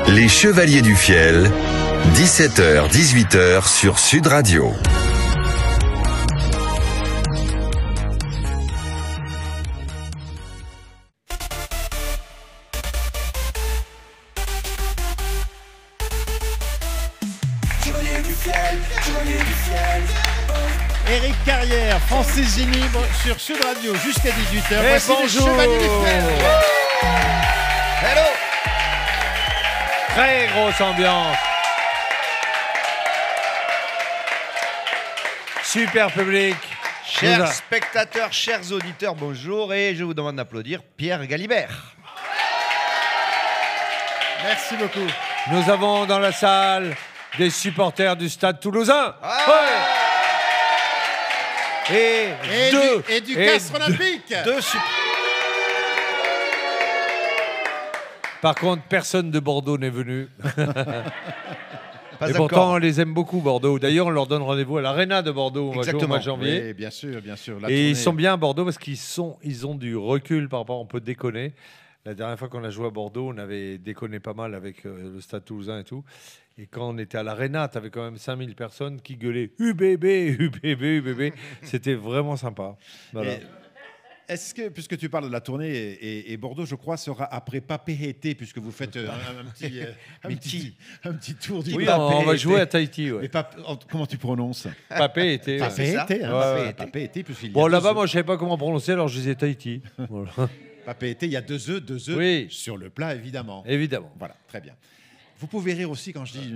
Les Chevaliers du Fiel, 17h-18h sur Sud Radio. Éric Carrière, Francis Ginibre sur Sud Radio jusqu'à 18h. Et Voici bonjour. les Chevaliers du Fiel. Hello. Très grosse ambiance. Super public. Chers Nous a- spectateurs, chers auditeurs, bonjour et je vous demande d'applaudir Pierre Galibert. Merci beaucoup. Nous avons dans la salle des supporters du Stade Toulousain. Ouais. Et du Castres Olympique. Par contre, personne de Bordeaux n'est venu. Pas Et pourtant, on les aime beaucoup, Bordeaux. D'ailleurs, on leur donne rendez-vous à l'Arena de Bordeaux au mois de janvier. Oui, bien sûr, bien sûr. La Et tournée- ils sont bien à Bordeaux parce ils ont du recul par rapport, on peut déconner. La dernière fois qu'on a joué à Bordeaux, on avait déconné pas mal avec le Stade Toulousain et tout. Et quand on était à l'Arena, tu avais quand même 5000 personnes qui gueulaient UBB, UBB, UBB. C'était vraiment sympa. Voilà. Et est-ce que, puisque tu parles de la tournée, et Bordeaux, je crois, sera après Papé-Été, puisque vous faites un petit tour du Oui, Papé-Été. on va jouer à Tahiti. Ouais. Mais comment tu prononces Papé était. Papé-Été, hein, Ouais, ouais. Papé-Été, puisqu'il y a Bon, deux là-bas, œufs. moi, je savais pas comment prononcer, alors je disais Tahiti. Voilà. Papé-Été, il y a deux œufs Oui. sur le plat, évidemment. Évidemment. Voilà, très bien. Vous pouvez rire aussi quand je dis,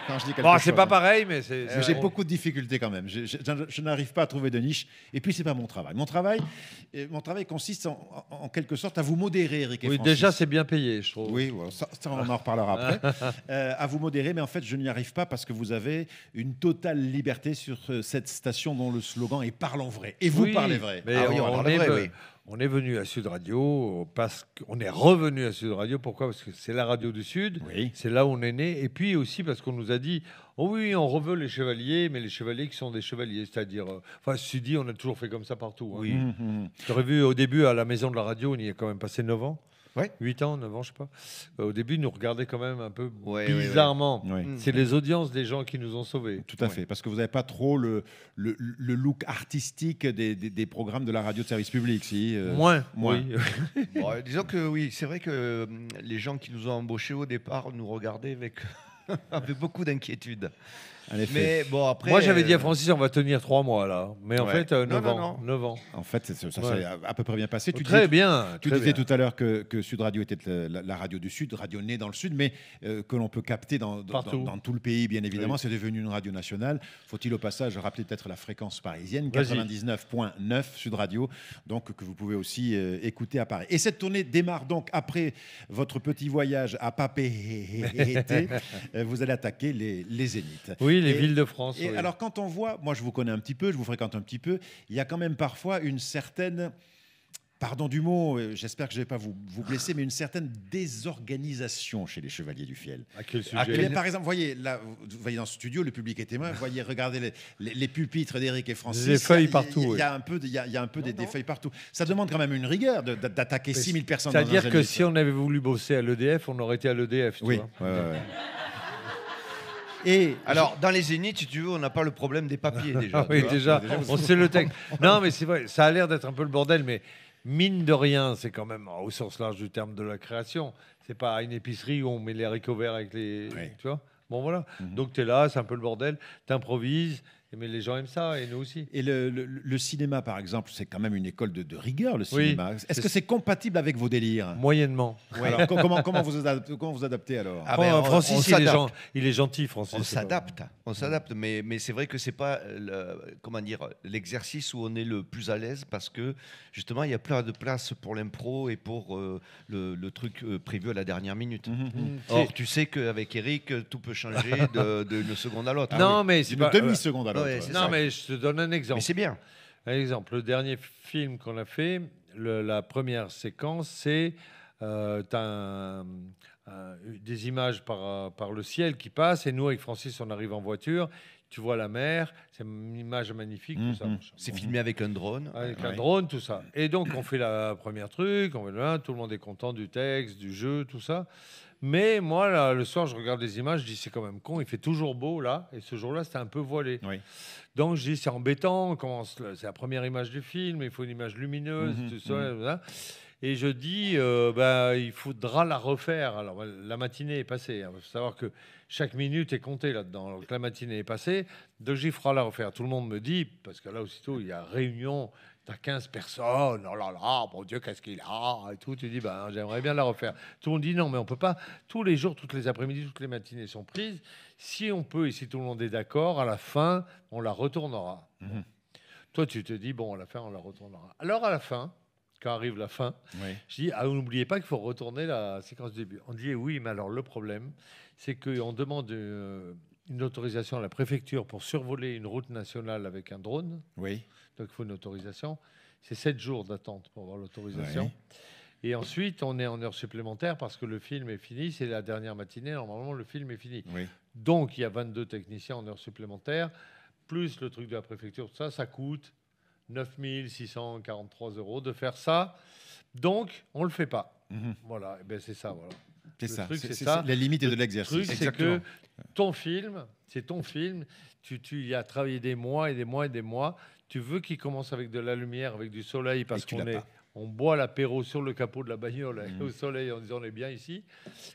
quand je dis quelque Bon, chose. c'est pas pareil, mais c'est. Mais j'ai beaucoup de difficultés quand même. Je n'arrive pas à trouver de niche. Et puis, c'est pas mon travail. Mon travail consiste en quelque sorte à vous modérer, Eric et Oui, Francis. déjà, c'est bien payé, je trouve. Oui, voilà, ça, on en reparlera après. À vous modérer, mais en fait, je n'y arrive pas parce que vous avez une totale liberté sur cette station dont le slogan est Parlons vrai. Et vous Oui, parlez vrai. mais Ah oui, on parle vrai, oui. on est venu à Sud Radio parce qu'on est revenu à Sud Radio. Pourquoi? Parce que c'est la radio du Sud. Oui. C'est là où on est né. Et puis aussi parce qu'on nous a dit oh oui, on reveut les chevaliers, mais les chevaliers qui sont des chevaliers. C'est-à-dire, enfin, Sudi, on a toujours fait comme ça partout. Oui. Tu aurais vu au début à la maison de la radio, on y a quand même passé 9 ans. Ouais. 8 ans, 9 ans, je sais pas. Au début, ils nous regardaient quand même un peu Ouais, bizarrement. ouais. C'est les audiences des gens qui nous ont sauvés. Tout à fait, parce que vous n'avez pas trop le look artistique des programmes de la radio de service public, si Moins. Moins. Oui. Bon, disons que oui, c'est vrai que les gens qui nous ont embauchés au départ nous regardaient avec, avec beaucoup d'inquiétude. En effet. Mais bon, après. Moi, j'avais dit à Francis, on va tenir 3 mois là. Mais en Ouais. fait, 9 Non, ans. 9 ans. En fait, ça Ouais. s'est à peu près bien passé. Très bien. Tu très disais bien. tout à l'heure que Sud Radio était la radio du Sud, radio née dans le Sud, mais que l'on peut capter dans tout le pays, bien évidemment. Oui. C'est devenu une radio nationale. Faut-il au passage rappeler peut-être la fréquence parisienne, Vas-y. 99.9 Sud Radio, donc que vous pouvez aussi écouter à Paris. Et cette tournée démarre donc après votre petit voyage à Papé-Été. Vous allez attaquer les Zéniths. Oui, les Et- villes de France. Et oui. alors, quand on voit, moi je vous connais un petit peu, je vous fréquente un petit peu, il y a quand même parfois une certaine, pardon du mot, j'espère que je ne vais pas vous blesser, mais une certaine désorganisation chez les Chevaliers du Fiel. À quel sujet? Ah, mais par exemple, voyez, là, vous voyez dans ce studio, le public est témoin, voyez, regardez les pupitres d'Éric et Francis. Des feuilles Il y a- partout, Il y, oui. a un peu, il y a un peu des feuilles partout. Ça demande quand même une rigueur d'attaquer 6000 personnes dans un C'est-à-dire que Zénith. si on avait voulu bosser à l'EDF, on aurait été à l'EDF. Oui, vois. ouais. Et Alors, dans les Zéniths, si tu veux, on n'a pas le problème des papiers déjà. Ah oui, tu vois. déjà, on sait le texte. Non, mais c'est vrai, ça a l'air d'être un peu le bordel, mais mine de rien, c'est quand même au sens large du terme de la création. C'est pas une épicerie où on met les haricots verts avec les. Oui. Tu vois? Bon, voilà. Donc, tu es là, c'est un peu le bordel, tu improvises, mais les gens aiment ça, et nous aussi. Et le cinéma, par exemple, c'est quand même une école de rigueur, le Oui. cinéma. Est-ce que c'est compatible avec vos délires? Moyennement. Alors, comment vous adaptez alors? Ah ben, on Francis, s'adapte. il est gentil, Francis. On c'est pas- s'adapte, mais c'est vrai que c'est pas comment dire l'exercice où on est le plus à l'aise parce que justement il y a plein de place pour l'impro et pour le truc prévu à la dernière minute. Or tu sais qu'avec Eric tout peut changer d'une seconde à l'autre. Non, mais c'est Une pas. demi-seconde alors. Ouais, toi. c'est Non, ça. mais je te donne un exemple. Mais c'est bien. Un exemple, le dernier film qu'on a fait, la première séquence, c'est t'as des images par le ciel qui passent. Et nous, avec Francis, on arrive en voiture. Tu vois la mer, c'est une image magnifique, tout ça. C'est filmé avec un drone. Avec un drone, tout ça. Et donc, on fait la première truc, on fait là, tout le monde est content du texte, du jeu, tout ça. Mais moi, là, le soir, je regarde les images, je dis, c'est quand même con, il fait toujours beau, là. Et ce jour-là, c'était un peu voilé. Oui. Donc, je dis, c'est embêtant, c'est la première image du film, il faut une image lumineuse, tout ça. Voilà. Et je dis, il faudra la refaire. Alors, la matinée est passée. Il faut savoir que chaque minute est comptée là-dedans. Donc, la matinée est passée. Donc, j'y ferai la refaire. Tout le monde me dit, parce que là, aussitôt, il y a réunion, tu as 15 personnes. Oh là là, mon Dieu, qu'est-ce qu'il a et tout. Tu dis, j'aimerais bien la refaire. Tout le monde dit, non, mais on ne peut pas. Tous les jours, toutes les après-midi, toutes les matinées sont prises. Si on peut et si tout le monde est d'accord, à la fin, on la retournera. Toi, tu te dis, bon, à la fin, on la retournera. Alors, à la fin, quand arrive la fin, je dis, n'oubliez pas qu'il faut retourner la séquence de début. On dit, oui, mais alors le problème, c'est qu'on demande une autorisation à la préfecture pour survoler une route nationale avec un drone. Oui. Donc, il faut une autorisation. C'est 7 jours d'attente pour avoir l'autorisation. Oui. Et ensuite, on est en heure supplémentaire parce que le film est fini. C'est la dernière matinée. Normalement, le film est fini. Oui. Donc, il y a 22 techniciens en heure supplémentaire, plus le truc de la préfecture. Ça coûte 9 643 € de faire ça. Donc, on ne le fait pas. Voilà, et ben c'est ça. Voilà. C'est Le ça. truc, C'est ça. la limite de Le l'exercice. truc, c'est que ton film, c'est ton film. Tu y as travaillé des mois et des mois et des mois. Tu veux qu'il commence avec de la lumière, avec du soleil, parce on boit l'apéro sur le capot de la bagnole au soleil en disant on est bien ici.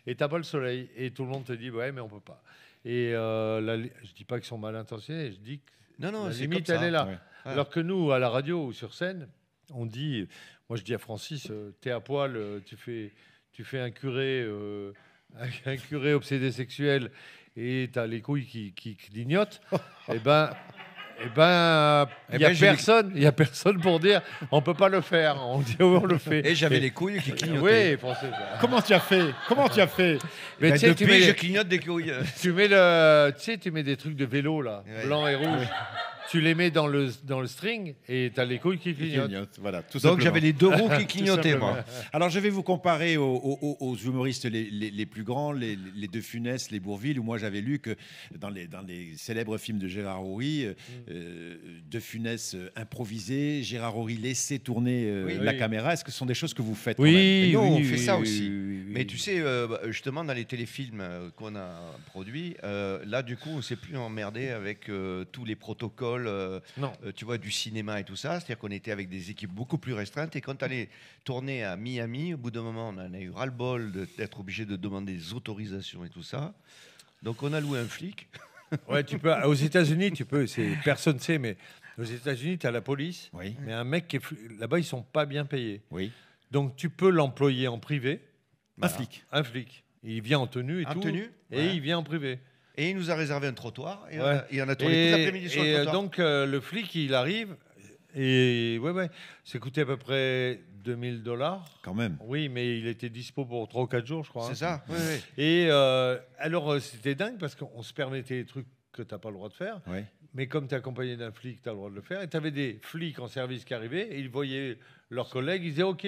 Et tu n'as pas le soleil. Et tout le monde te dit ouais, mais on ne peut pas. Et je ne dis pas qu'ils sont mal intentionnés. Je dis que la limite, elle est là. Ouais. Alors que nous, à la radio ou sur scène, on dit, moi je dis à Francis, t'es à poil, tu fais un curé obsédé sexuel et t'as les couilles qui clignotent, il y a personne pour dire on peut pas le faire. On dit on le fait. Et j'avais les couilles qui clignotaient. Oui, Francis. Comment tu as fait Mais tu sais, depuis, je clignote des couilles. tu mets des trucs de vélo là, blanc et rouge. Tu les mets dans le string et tu as les couilles qui clignotent. Voilà, tout Donc simplement. j'avais les deux roues qui clignotaient, moi. Alors je vais vous comparer aux humoristes les plus grands, les De Funès, les Bourvil, où moi j'avais lu que dans les célèbres films de Gérard Houry, De Funès improvisait, Gérard Houry laissait tourner la caméra. Est-ce que ce sont des choses que vous faites quand même? Et nous, on fait oui, ça oui, aussi. oui. Mais tu sais, justement, dans les téléfilms qu'on a produits, là, du coup, on ne s'est plus emmerdé avec tous les protocoles, tu vois, du cinéma et tout ça. C'est-à-dire qu'on était avec des équipes beaucoup plus restreintes. Et quand tu allais tourner à Miami, au bout d'un moment, on en a eu ras-le-bol d'être obligé de demander des autorisations et tout ça. Donc, on a loué un flic. Ouais, tu peux. Aux États-Unis, personne ne sait, mais aux États-Unis, tu as la police. Oui. Mais un mec là-bas, ils sont pas bien payés. Oui. Donc, tu peux l'employer en privé. Un flic. Un flic. Il vient en tenue et tout. Et il vient en privé. Et il nous a réservé un trottoir. Et on a tourné toute l'après-midi sur le Et trottoir. donc, le flic, il arrive. Et c'est coûté à peu près $2000. Quand même. Oui, mais il était dispo pour 3 ou 4 jours, je crois. C'est ça. Oui. Et alors, c'était dingue parce qu'on se permettait des trucs que tu n'as pas le droit de faire. Oui. Mais comme tu es accompagné d'un flic, tu as le droit de le faire. Et tu avais des flics en service qui arrivaient et ils voyaient leurs collègues, ils disaient OK.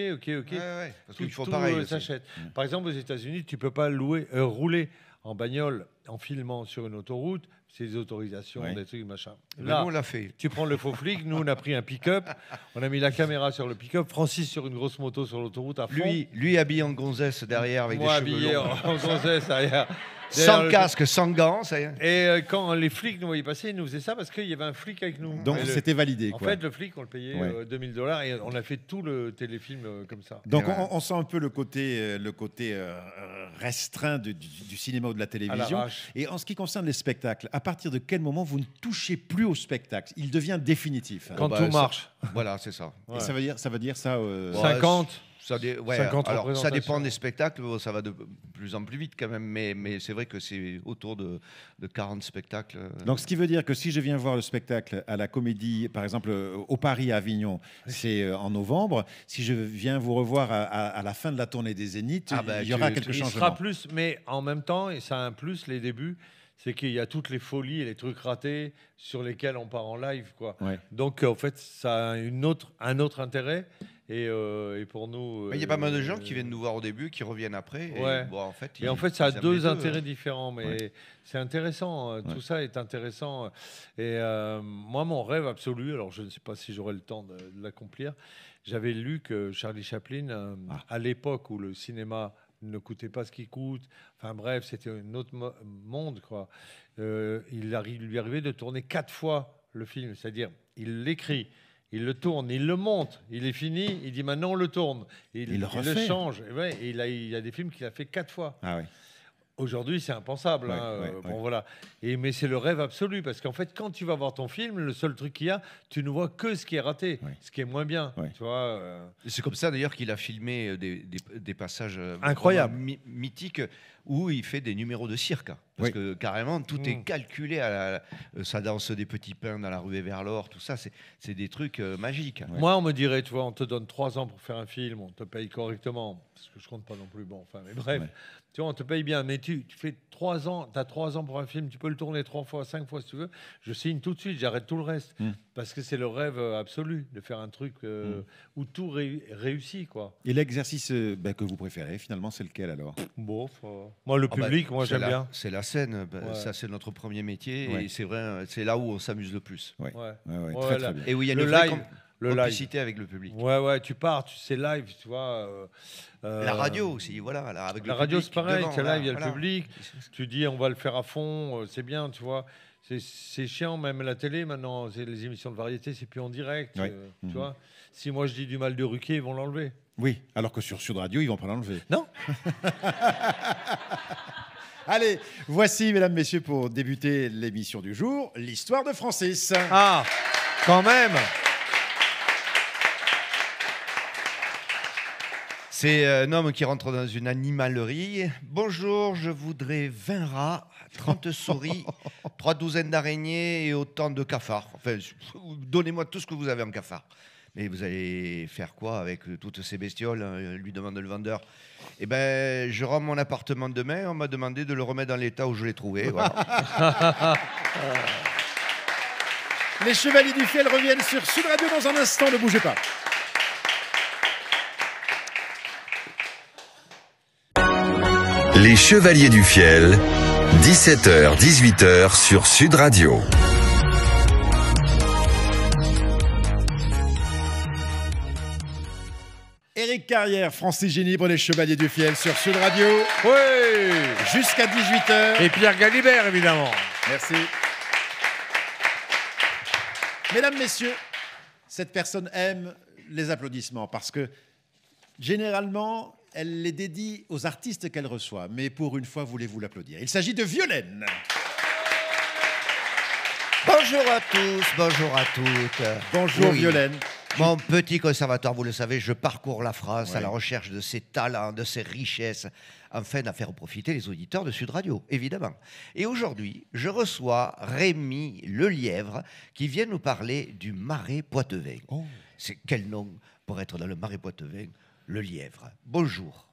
Parce qu'il faut tout pareil aussi. s'achète. Par exemple, aux États-Unis, tu ne peux pas rouler en bagnole en filmant sur une autoroute. C'est des autorisations, des trucs, machin. Là, nous, on l'a fait. Tu prends le faux flic. Nous, on a pris un pick-up. On a mis la caméra sur le pick-up. Francis sur une grosse moto sur l'autoroute à fond. Lui habillé en gonzesse derrière avec Moi des cheveux habillé longs. en gonzesse derrière. Sans casque, sans gants, ça y est. Et quand les flics nous voyaient passer, ils nous faisaient ça parce qu'il y avait un flic avec nous. Donc c'était validé. En fait, le flic, on le payait $2000 et on a fait tout le téléfilm comme ça. Donc on sent un peu le côté restreint du cinéma ou de la télévision. Et en ce qui concerne les spectacles, à partir de quel moment vous ne touchez plus au spectacle? Il devient définitif. Quand tout marche. Voilà, c'est ça. Et ça veut dire ça 50. Ça, 50 alors, ça dépend des spectacles, ça va de plus en plus vite quand même, mais c'est vrai que c'est autour de 40 spectacles. Donc ce qui veut dire que si je viens voir le spectacle à la Comédie, par exemple au Paris à Avignon, c'est en novembre. Si je viens vous revoir à la fin de la tournée des Zéniths, il y aura quelque changement. Il sera plus, mais en même temps, et ça a un plus, les débuts, c'est qu'il y a toutes les folies et les trucs ratés sur lesquels on part en live, quoi. Ouais. Donc en fait, ça a un autre intérêt. Et pour nous. Mais il y a pas mal de gens qui viennent nous voir au début, qui reviennent après. Ouais. Et, bon, en fait, Et en fait, ça a ils aiment deux les intérêts différents, mais Ouais. c'est intéressant. Ouais. Tout ça est intéressant. Et moi, mon rêve absolu, alors je ne sais pas si j'aurai le temps de l'accomplir, j'avais lu que Charlie Chaplin, à l'époque où le cinéma ne coûtait pas ce qu'il coûte, enfin bref, c'était un autre monde, quoi. Lui arrivait de tourner 4 fois le film, c'est-à-dire il l'écrit. Il le tourne, il le monte, il est fini, il dit maintenant on le tourne. Il le refait. change. Et ouais, et il y a des films qu'il a fait 4 fois. Ah oui. Aujourd'hui, c'est impensable. Ouais, hein, ouais, bon, ouais. voilà. Mais c'est le rêve absolu parce qu'en fait, quand tu vas voir ton film, le seul truc qu'il y a, tu ne vois que ce qui est raté, Ouais. ce qui est moins bien. Ouais. Tu vois. Et c'est comme ça d'ailleurs qu'il a filmé des passages Incroyables. vraiment mythiques où il fait des numéros de cirque. Parce Oui. que carrément, tout est calculé. Sa danse des petits pains dans la rue vers l'or, tout ça, c'est des trucs magiques. Ouais. Moi, on me dirait, tu vois, on te donne 3 ans pour faire un film, on te paye correctement, parce que je compte pas non plus. Bon, enfin, mais bref, Ouais. tu vois, on te paye bien, mais tu fais 3 ans, tu as 3 ans pour un film, tu peux le tourner 3 fois, 5 fois si tu veux. Je signe tout de suite, j'arrête tout le reste, parce que c'est le rêve absolu de faire un truc où tout réussit, quoi. Et l'exercice que vous préférez, finalement, c'est lequel alors? Bon, moi, le Ah bah, public, moi, c'est j'aime la- bien. C'est la scène. Ouais. Ça, c'est notre premier métier. Ouais. Et c'est vrai, c'est là où on s'amuse le plus. Ouais. Ouais. Ouais, Ouais, très, là. très bien. Et où il y a Le une vraie live, le live. complicité avec le public. Ouais, tu pars, c'est live, tu vois. La radio aussi, voilà. Là, avec La le radio, public c'est pareil, devant, c'est là, live, il y a voilà. le public. Tu dis, on va le faire à fond, c'est bien, tu vois. C'est chiant, même la télé, maintenant, les émissions de variété, c'est plus en direct. Ouais. Tu vois. Si moi, je dis du mal de Ruquier, ils vont l'enlever. Oui, alors que sur Sud Radio, ils vont pas l'enlever. Non. Allez, voici, mesdames, messieurs, pour débuter l'émission du jour, l'histoire de Francis. Ah, quand même. C'est un homme qui rentre dans une animalerie. Bonjour, je voudrais 20 rats, 30 souris, 3 douzaines d'araignées et autant de cafards. Enfin, donnez-moi tout ce que vous avez en cafard. Mais vous allez faire quoi avec toutes ces bestioles, hein, lui demande le vendeur. Eh ben, je rends mon appartement demain. On m'a demandé de le remettre dans l'état où je l'ai trouvé. Voilà. Les Chevaliers du Fiel reviennent sur Sud Radio dans un instant, ne bougez pas. Les Chevaliers du Fiel, 17h, 18h sur Sud Radio. Éric Carrière, Francis Génibre, les Chevaliers du Fiel sur Sud Radio, Oui. jusqu'à 18h. Et Pierre Galibert, évidemment. Merci. Mesdames, messieurs, cette personne aime les applaudissements parce que généralement, elle les dédie aux artistes qu'elle reçoit. Mais pour une fois, voulez-vous l'applaudir? Il s'agit de Violaine. Bonjour à tous, bonjour à toutes. Bonjour Oui. Violaine. Mon petit conservatoire, vous le savez, je parcours la France Ouais. à la recherche de ses talents, de ses richesses, afin d'en faire profiter les auditeurs de Sud Radio, évidemment. Et aujourd'hui, je reçois Rémi Lelièvre qui vient nous parler du Marais Poitevin. Oh. C'est quel nom pour être dans le Marais Poitevin? Le Lièvre. Bonjour.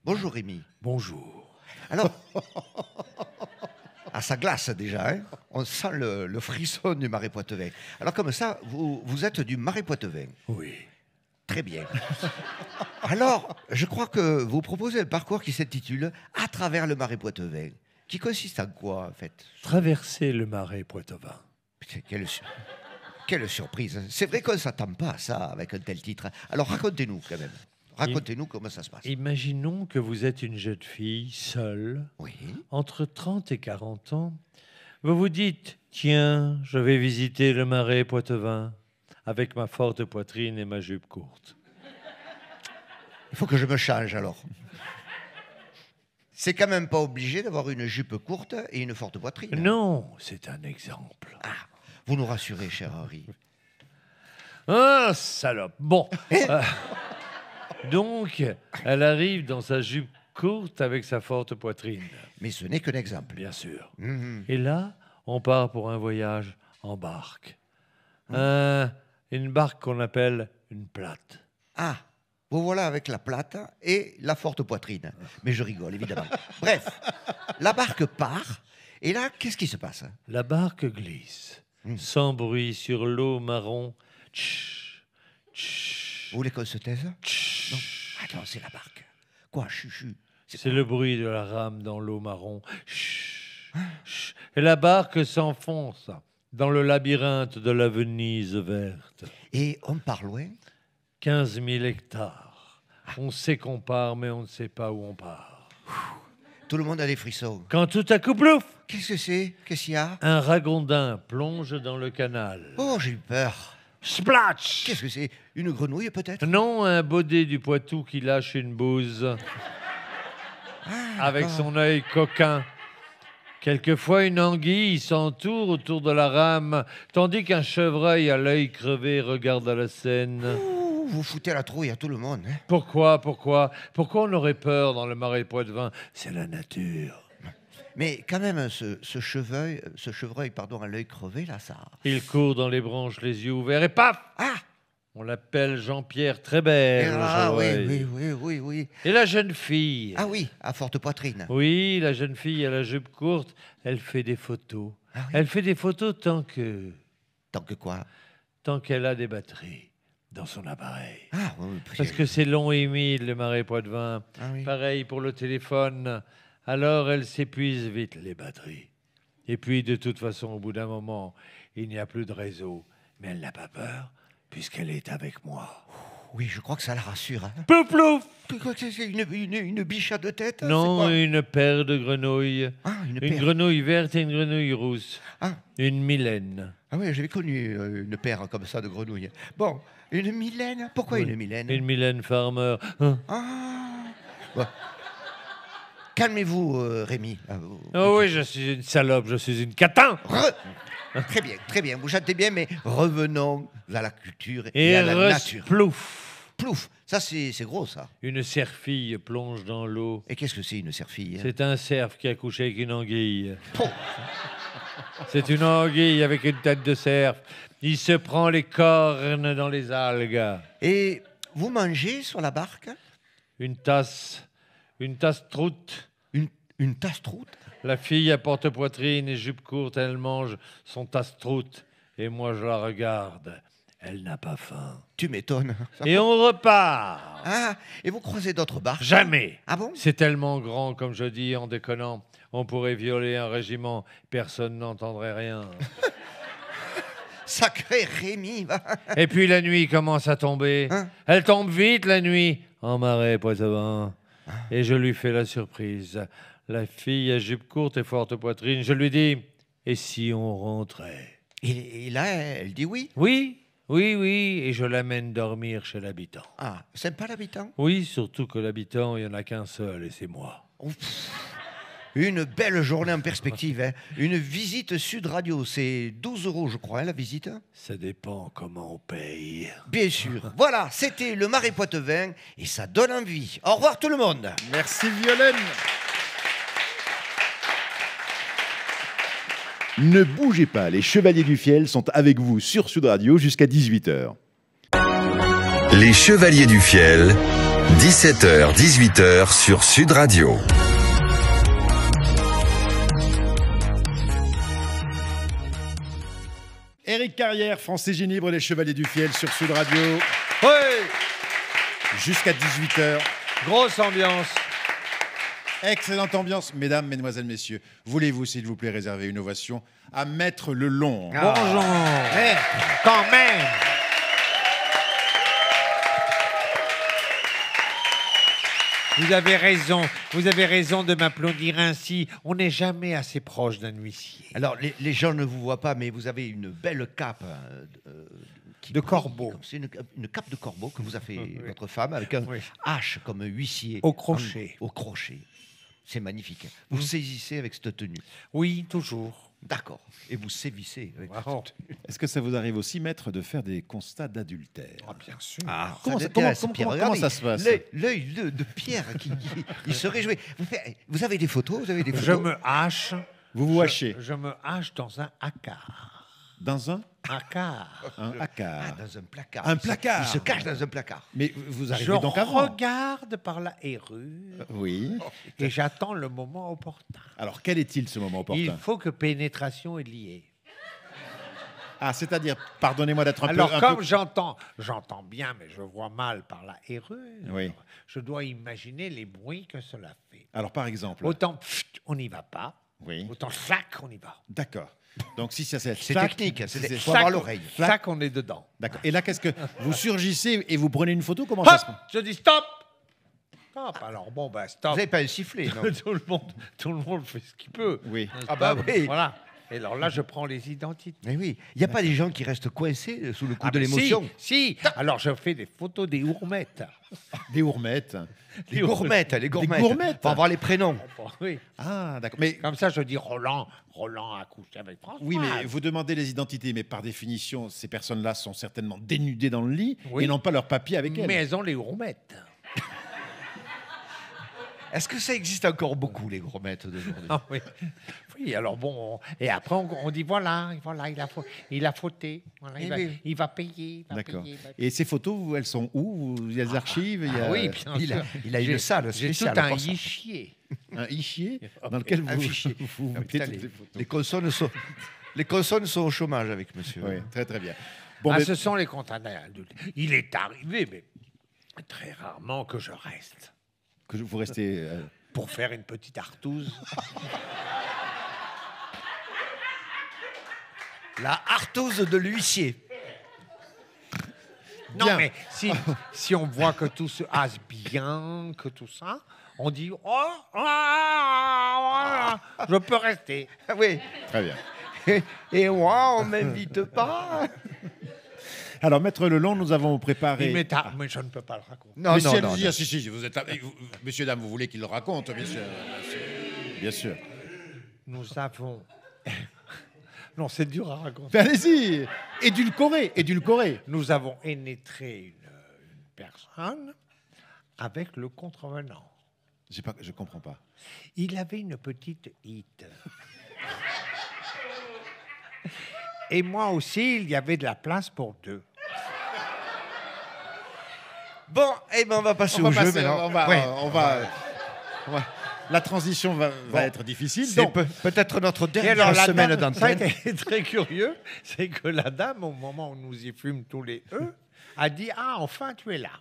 Bonjour Rémi. Bonjour. Alors, à sa glace déjà, hein, on sent le frisson du Marais Poitevin. Alors comme ça, vous êtes du Marais Poitevin. Oui. Très bien. Alors, je crois que vous proposez un parcours qui s'intitule « À travers le Marais Poitevin », qui consiste en quoi, en fait? Traverser le Marais Poitevin. Putain, quelle surprise. C'est vrai qu'on ne s'attend pas à ça avec un tel titre. Alors, racontez-nous quand même. Racontez-nous comment ça se passe. Imaginons que vous êtes une jeune fille seule, Oui. entre 30 et 40 ans. Vous vous dites, tiens, je vais visiter le Marais Poitevin avec ma forte poitrine et ma jupe courte. Il faut que je me change alors. C'est quand même pas obligé d'avoir une jupe courte et une forte poitrine. Non, c'est un exemple. Ah, vous nous rassurez, cher Henri. Ah, salope. Bon. Donc, elle arrive dans sa jupe courte avec sa forte poitrine, Mais ce n'est qu'un exemple. bien sûr. Mhm. Et là, on part pour un voyage en barque. Une barque qu'on appelle une plate. Ah, vous voilà avec la plate et la forte poitrine. Mais je rigole, évidemment. Bref, la barque part. Et là, qu'est-ce qui se passe? La barque glisse, sans bruit sur l'eau marron. Tch, tch, Vous voulez qu'on se taise? Non. Attends, c'est la barque. Quoi, chuchu? C'est le bruit de la rame dans l'eau marron. Chut, chut. Et la barque s'enfonce dans le labyrinthe de la Venise verte. Et on part loin? 15 000 hectares. On sait qu'on part, mais on ne sait pas où on part. Tout le monde a des frissons. Quand tout à coup, plouf, Qu'est-ce que c'est? Qu'est-ce qu'il y a? un ragondin plonge dans le canal. Oh, j'ai eu peur. Splatch! Qu'est-ce que c'est? Une grenouille, peut-être? Non, un baudet du Poitou qui lâche une bouse avec son œil coquin. Quelquefois, une anguille s'entoure autour de la rame, tandis qu'un chevreuil à l'œil crevé regarde à la scène. Ouh, vous foutez la trouille à tout le monde. Hein? Pourquoi on aurait peur dans le marais Poitevin? C'est la nature. Mais quand même, ce chevreuil, pardon, à l'œil crevé, là, ça... Il court dans les branches, les yeux ouverts, et paf! Ah! On l'appelle Jean-Pierre Trébert. le Ah oui, chevreuil. oui. Et la jeune fille? Ah oui, à forte poitrine. Oui, la jeune fille à la jupe courte, elle fait des photos. Ah oui. Elle fait des photos tant Tant que quoi? qu'elle a des batteries dans son appareil. Ah oui, Parce que c'est long et humide, le marais Poitevin. Ah oui. Pareil pour le téléphone. Alors elle s'épuise vite, les batteries. Et puis, de toute façon, au bout d'un moment, il n'y a plus de réseau. Mais elle n'a pas peur, puisqu'elle est avec moi. Oui, je crois que ça la rassure. Hein. Plouf, plouf! Quoi que c'est une biche à deux têtes? Non, c'est quoi? une paire de grenouilles. Ah, une Une paire. grenouille verte et une grenouille rousse. Ah. Une Mylène. Ah oui, j'avais connu une paire comme ça de grenouilles. Bon, une Mylène? Pourquoi Oui. une Mylène? Une Mylène Farmer. Hein. Ah. Ouais. Calmez-vous, Rémi. Ah, Oh oui, je suis une salope, je suis une catin. Très bien, vous chantez bien, mais revenons à la culture et, Et à la nature. plouf. Plouf, ça c'est gros ça. Une cerfille plonge dans l'eau. Et qu'est-ce que c'est une cerfille? Hein? C'est un cerf qui a couché avec une anguille. Oh. C'est une anguille avec une tête de cerf. Il se prend les cornes dans les algues. Et vous mangez sur la barque? Une tasse troute. Une tasse-troute? La fille à porte-poitrine et jupe courte, elle mange son tasse-troute. Et moi, je la regarde. Elle n'a pas faim. Tu m'étonnes. Et on repart. Ah, et vous croisez d'autres barques? Jamais. Ah bon? C'est tellement grand, comme je dis en déconnant. On pourrait violer un régiment. Personne n'entendrait rien. Sacré Rémi, va. Et puis la nuit commence à tomber. Hein? Elle tombe vite, la nuit. En marais Poitevin. Et je lui fais la surprise. La fille à jupe courte et forte poitrine. Je lui dis, et si on rentrait? Et là, elle dit oui. Oui. Et je l'amène dormir chez l'habitant. Ah, sympa l'habitant. Oui, surtout que l'habitant, il n'y en a qu'un seul, et c'est moi. Ouf. Une belle journée en perspective. Hein. Une visite Sud Radio, c'est 12 €, je crois, hein, la visite. Ça dépend comment on paye. Bien sûr. Voilà, c'était le Marais Poitevin et ça donne envie. Au revoir tout le monde. Merci Violaine. Ne bougez pas, les Chevaliers du Fiel sont avec vous sur Sud Radio jusqu'à 18h. Les Chevaliers du Fiel, 17h, 18h sur Sud Radio. Éric Carrière, Francis Ginibre, les Chevaliers du Fiel sur Sud Radio Oui, jusqu'à 18h. grosse ambiance. Excellente ambiance. Mesdames, Mesdemoiselles, Messieurs, voulez-vous, s'il vous plaît, réserver une ovation à Maître Lelong? Bonjour. Quand même. Vous avez raison de m'applaudir ainsi. On n'est jamais assez proche d'un huissier. Alors, les gens ne vous voient pas, mais vous avez une belle cape qui De brille, corbeau. comme c'est une cape de corbeau que vous a fait votre femme avec un Oui. H comme huissier. Au crochet. Au crochet. C'est magnifique. Vous saisissez avec cette tenue. Oui, toujours. D'accord. Et vous sévissez avec Wow. cette tenue. Est-ce que ça vous arrive aussi, Maître, de faire des constats d'adultère? Bien sûr. Ah, Comment ça ça- comment- m'intéresse, comment- Pierre. comment Regardez, ça se passe? L'œil de Pierre, il se réjouit. Vous avez des photos? Vous avez des Je photos? me hache. Vous vous hachez Je me hache dans un hacard. dans un Hacard. hacard. Ah, dans un placard. Un Il se- placard. Il se cache dans un placard. Mais vous Je arrivez donc avant. regarde par la serrure Oui. et j'attends le moment opportun. Alors, quel est-il ce moment opportun? Il faut que pénétration est liée. Ah, c'est-à-dire, pardonnez-moi d'être un Alors, peu... comme j'entends bien, mais je vois mal par la RE, Oui. je dois imaginer les bruits que cela fait. Alors, par exemple... Autant pfft, on n'y va pas, Oui, autant clac, on y va. d'accord. Donc, si ça c'est... C'est Clac, technique, il faut Clac, avoir l'oreille. Clac, on est dedans. D'accord. Et là, qu'est-ce que... Vous surgissez et vous prenez une photo? Comment Hop, ça se passe? je dis stop. Stop. Alors bon, ben Vous stop. n'avez pas un sifflet, non? tout le monde fait ce qu'il peut. Oui. Ah bah oui. Voilà. Et alors là, je prends les identités. Mais oui, il n'y a pas des gens qui restent coincés sous le coup de mais l'émotion. Si. Alors je fais des photos des ourmettes. Des ourmettes. Les gourmettes, les gourmettes. gourmettes. Faut avoir les prénoms. Oui. Ah, d'accord. Mais... Comme ça, je dis Roland a couché avec François. Oui, mais vous demandez les identités, mais par définition, ces personnes-là sont certainement dénudées dans le lit Oui. et n'ont pas leur papier avec elles. Mais elles ont les ourmettes. Est-ce que ça existe encore beaucoup, les gourmettes d'aujourd'hui? Ah oui. Oui, alors bon, et après on dit voilà, il a fauté, voilà, il va payer. D'accord. Et ces photos, elles sont où? Il y a des archives? Il y a oui, bien Il sûr. a une salle J'ai tout spéciale. un pour ça. fichier. un fichier dans lequel Un vous, fichier. vous Ah, mettez putain, toutes les photos. les consonnes sont au chômage avec monsieur. Oui, très très bien. Bon, Ah, mais- ce sont les condamnés adultes. Il est arrivé, mais très rarement que je reste que vous restez... pour faire une petite artouze. La artose de l'huissier. Non, Bien. mais si on voit que tout se passe bien, que tout ça, on dit je peux rester. Ah oui. Très bien. Et moi, on m'invite pas. Alors, Maître Lelon, nous avons préparé... Mais je ne peux pas le raconter. Non, mais si non, elle non. nous dit, ah, si, vous êtes là, messieurs, dames, vous voulez qu'il le raconte, bien sûr. Bien sûr. Nous avons. Non, c'est dur à raconter. Mais allez-y, édulcoré. Nous avons pénétré une personne avec le contrevenant. Je comprends pas. Il avait une petite hite. Et moi aussi, il y avait de la place pour deux. Bon, eh ben on va passer au jeu maintenant. La transition va être difficile. C'est Donc, peut-être notre Et alors, dernière la semaine dame, ça a d'antenne. été très curieux, c'est que la dame, au moment où nous y fûmes tous les a dit « Ah, enfin, tu es là !»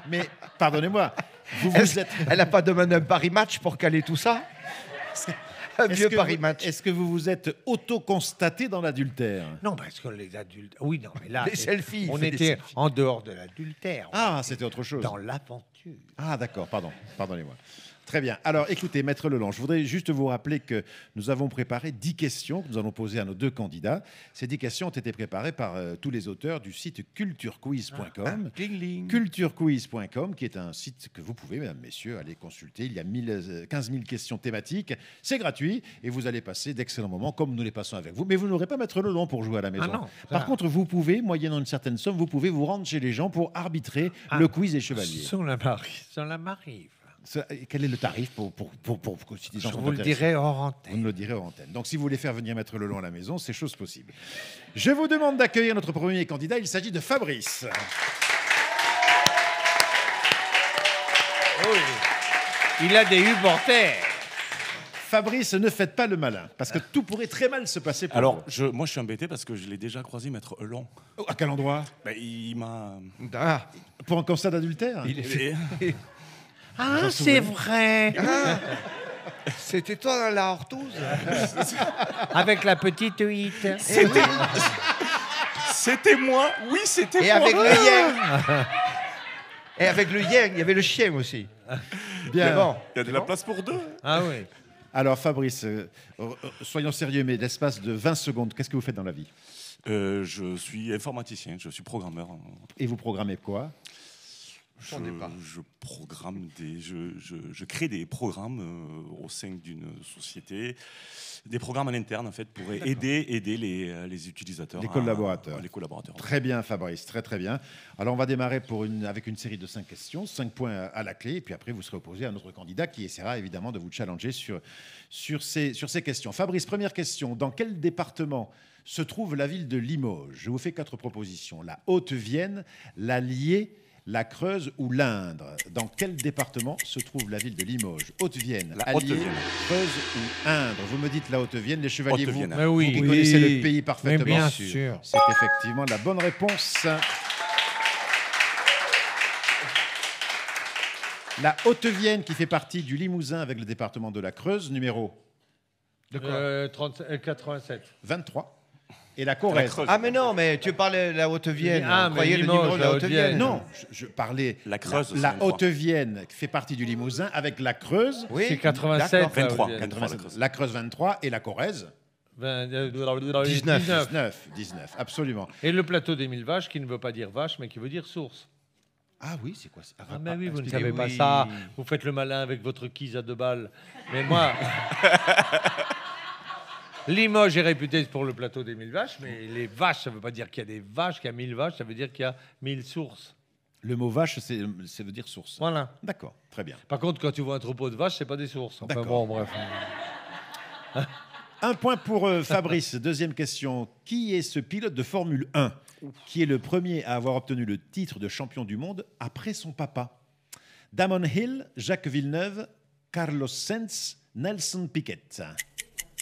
mais pardonnez-moi, vous êtes... Elle n'a pas demandé un Paris match pour caler tout ça? Un vieux Paris match. Est-ce que vous vous êtes auto-constaté dans l'adultère? Non, parce que les adultes... Oui, non, mais là, Des selfies, on il fait des était selfies. en dehors de l'adultère. Ah, c'était autre chose. Dans l'aventure. Ah, d'accord, pardonnez-moi. Très bien. Alors, écoutez, Maître Lelon, je voudrais juste vous rappeler que nous avons préparé 10 questions que nous allons poser à nos deux candidats. Ces 10 questions ont été préparées par tous les auteurs du site culturequiz.com. Culturequiz.com, qui est un site que vous pouvez, mesdames, messieurs, aller consulter. Il y a 15 000 questions thématiques. C'est gratuit et vous allez passer d'excellents moments comme nous les passons avec vous. Mais vous n'aurez pas Maître Lelon pour jouer à la maison. non, Par ça- contre, vous pouvez, moyennant une certaine somme, vous pouvez vous rendre chez les gens pour arbitrer le quiz des chevaliers. Ça m'arrive. Quel est le tarif pour si des gens Je sont vous le intéressés? dirai hors Vous antenne. me le direz en antenne. Donc, si vous voulez faire venir Maître Lelon à la maison, c'est chose possible. Je vous demande d'accueillir notre premier candidat. Il s'agit de Fabrice. Il a des hubortaires. Fabrice, ne faites pas le malin, parce que tout pourrait très mal se passer pour Alors, vous. moi, je suis embêté parce que je l'ai déjà croisé, Maître Elon. Oh, à quel endroit? Ben, il m'a. Ah, Pour un constat d'adultère? Et- Ah, c'est vrai. c'était toi dans la hortouze? Avec la petite huite. C'était moi. Oui, c'était Et moi. avec le yen. Et avec le yen, il y avait le chien aussi. Bien. Mais bon, Il y a de la place pour deux. Ah oui. Alors, Fabrice, soyons sérieux, mais l'espace de 20 secondes, qu'est-ce que vous faites dans la vie? Je suis informaticien, je suis programmeur. Et vous programmez quoi? Je programme je crée des programmes au sein d'une société, des programmes en interne en fait pour aider les utilisateurs, Les collaborateurs. les collaborateurs. Très bien, Fabrice, très très bien. Alors, on va démarrer avec une série de 5 questions, 5 points à la clé, et puis après, vous serez opposé à un autre candidat qui essaiera évidemment de vous challenger sur ces questions. Fabrice, première question. Dans quel département se trouve la ville de Limoges? Je vous fais 4 propositions. La Haute-Vienne, l'Allier, la Creuse ou l'Indre? Dans quel département se trouve la ville de Limoges? Haute-Vienne, La Allier, Haute-Vienne. Creuse ou Indre? Vous me dites la Haute-Vienne, les chevaliers, vous, Haute-Vienne. Mais oui. vous qui connaissez le pays Mais parfaitement. bien sûr. C'est effectivement la bonne réponse. La Haute-Vienne qui fait partie du Limousin avec le département de la Creuse, numéro De quoi 87. 23. Et la Corrèze. Creuse. Ah, mais non, mais tu parlais de la Haute-Vienne. Ah, On mais croyait le Limoges, numéro de la la Haute-Vienne. Haute-Vienne. Non, je parlais La Creuse, La c'est 23. Haute-Vienne qui fait partie du Limousin avec la Creuse. Oui, C'est 87. d'accord. 23. la Haute-Vienne. 23, la Creuse. La Creuse 23 et la Corrèze 19. 19, absolument. Et le plateau des 1000 vaches qui ne veut pas dire vache, mais qui veut dire source. Ah oui, c'est quoi ça? Ah, mais oui, vous ne expliquez-moi. savez pas ça. Vous faites le malin avec votre quise à 2 balles. Mais moi. Limoges est réputé pour le plateau des 1000 vaches, mais les vaches, ça ne veut pas dire qu'il y a des vaches, qu'il y a 1000 vaches, ça veut dire qu'il y a 1000 sources. Le mot vache, ça veut dire source. Voilà. D'accord, très bien. Par contre, quand tu vois un troupeau de vaches, c'est pas des sources. Enfin D'accord. bon, bref. Un point pour Fabrice. Deuxième question. Qui est ce pilote de Formule 1 qui est le premier à avoir obtenu le titre de champion du monde après son papa? Damon Hill, Jacques Villeneuve, Carlos Sainz, Nelson Piquet.